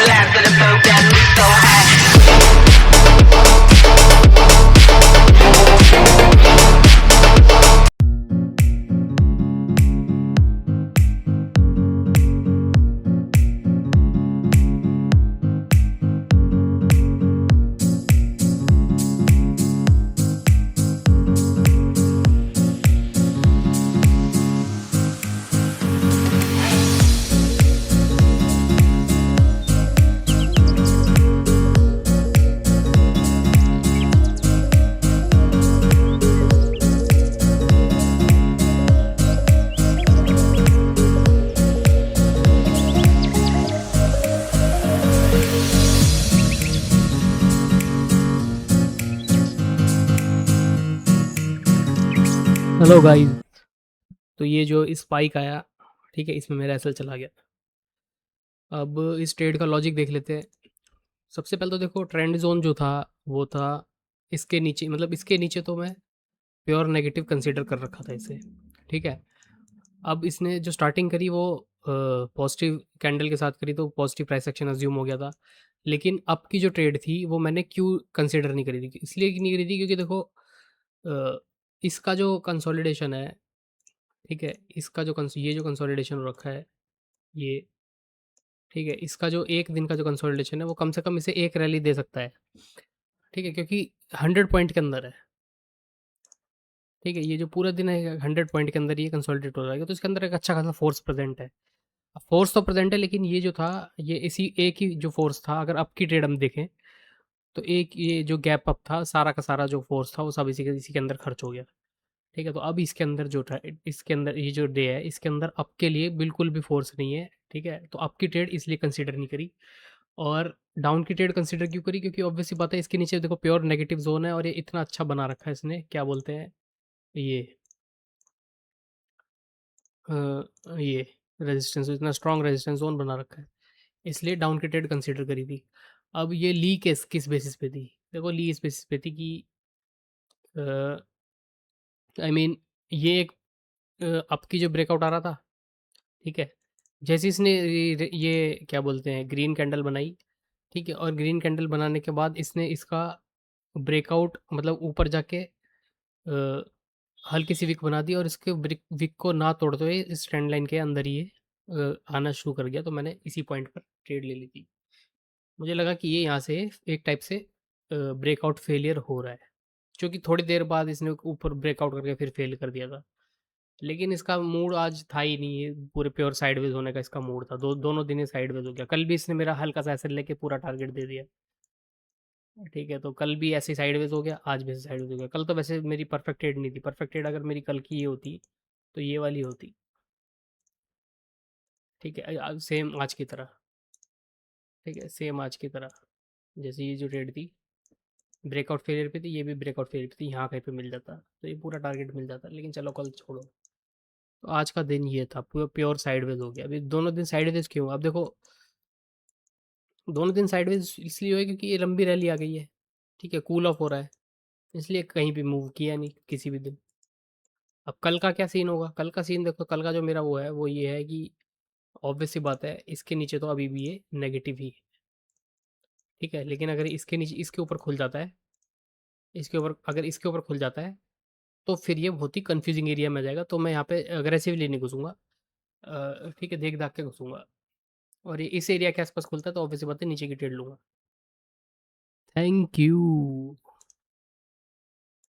last of the boat that moves so high. Hello guys. तो ये जो spike आया, ठीक है, इसमें मेरा एसएल चला गया। अब इस ट्रेड का लॉजिक देख लेते हैं। सबसे पहले तो देखो, ट्रेंड जोन जो था वो था इसके नीचे, मतलब इसके नीचे तो मैं प्योर नेगेटिव कंसीडर कर रखा था इसे, ठीक है। अब इसने जो स्टार्टिंग करी वो पॉजिटिव कैंडल के साथ करी, तो पॉजिटिव प्राइस एक्शन अज्यूम हो गया था। लेकिन अब की जो ट्रेड थी वो मैंने क्यों कंसीडर नहीं करी थी, इसलिए नहीं करी थी क्योंकि देखो, अ, इसका जो कंसोलिडेशन है, ठीक है, इसका जो ये जो कंसोलिडेशन हो रखा है, ये, ठीक है, इसका जो एक दिन का जो कंसोलिडेशन है वो कम से कम इसे एक रैली दे सकता है, ठीक है, क्योंकि 100 पॉइंट के अंदर है, ठीक है। ये जो पूरा दिन है 100 पॉइंट के अंदर ये कंसोलिडेट हो जाएगा, तो इसके अंदर एक अच्छा खासा फोर्स प्रेजेंट है। फोर्स तो प्रेजेंट है, लेकिन ये जो था, ये इसी एक ही जो फोर्स था, अगर अब की ट्रेड हम देखें तो एक ये जो गैप अप था, सारा का सारा जो फोर्स था वो सब इसी के अंदर खर्च हो गया, ठीक है। तो अब इसके अंदर जो था, इसके अंदर ये जो डे है, इसके अंदर अप के लिए बिल्कुल भी फोर्स नहीं है, ठीक है। तो अप की ट्रेड इसलिए कंसीडर नहीं करी। और डाउन की ट्रेड कंसीडर क्यों करी, क्योंकि ऑब्वियस सी बात है, इसके नीचे देखो प्योर नेगेटिव जोन है और ये इतना अच्छा बना रखा है इसने, क्या बोलते हैं ये, ये रेजिस्टेंस, इतना स्ट्रॉन्ग रेजिस्टेंस जोन बना रखा है, इसलिए डाउन की ट्रेड कंसीडर करी थी। अब ये ली किस बेसिस पे थी, देखो ली इस बेसिस पे थी कि आई मीन ये एक अप की जो ब्रेकआउट आ रहा था, ठीक है, जैसे इसने ये क्या बोलते हैं ग्रीन कैंडल बनाई, ठीक है, और ग्रीन कैंडल बनाने के बाद इसने इसका ब्रेकआउट मतलब ऊपर जाके अ, हल्की सी विक बना दी और इसके विक को ना तोड़ते हुए इस ट्रेंड लाइन के अंदर ये आना शुरू कर गया, तो मैंने इसी पॉइंट पर ट्रेड ले ली थी। मुझे लगा कि ये यहाँ से एक टाइप से ब्रेकआउट फेलियर हो रहा है, क्योंकि थोड़ी देर बाद इसने ऊपर ब्रेकआउट करके फिर फेल कर दिया था। लेकिन इसका मूड आज था ही नहीं, ये पूरे प्योर साइडवेज होने का इसका मूड था, दोनों दिन ही साइडवेज हो गया। कल भी इसने मेरा हल्का सा ऐसे लेके पूरा टारगेट दे दिया, ठीक है। तो कल भी ऐसे साइडवेज हो गया, आज भी ऐसे साइडवेज हो गया। कल तो वैसे मेरी परफेक्ट ट्रेड नहीं थी, परफेक्ट ट्रेड अगर मेरी कल की ये होती तो ये वाली होती, ठीक है, सेम आज की तरह, ठीक है, सेम आज की तरह। जैसे ये जो ट्रेड थी ब्रेकआउट फेलियर पे थी, ये भी ब्रेकआउट फेलियर पे थी, यहाँ कहीं पे मिल जाता तो ये पूरा टारगेट मिल जाता, लेकिन चलो कल छोड़ो। तो आज का दिन ये था, पूरा प्योर साइडवेज हो गया। अभी दोनों दिन साइडवेज क्यों, अब देखो दोनों दिन साइडवेज इसलिए हुआ है क्योंकि ये लंबी रैली आ गई है, ठीक है, कूल ऑफ हो रहा है, इसलिए कहीं भी मूव किया नहीं किसी भी दिन। अब कल का क्या सीन होगा, कल का सीन देखो, कल का जो मेरा वो है वो ये है कि ऑब्वियस सी बात है, इसके नीचे तो अभी भी ये नेगेटिव ही है, ठीक है। लेकिन अगर इसके नीचे इसके ऊपर खुल जाता है, इसके ऊपर अगर इसके ऊपर खुल जाता है तो फिर ये बहुत ही कंफ्यूजिंग एरिया में आ जाएगा, तो मैं यहाँ पे अग्रेसिवली नहीं घुसूंगा, ठीक है, देख दाख के घुसूंगा। और ये इस एरिया के आसपास खुलता है तो ऑब्वियसली बात है नीचे की ट्रेड लूंगा। Thank you.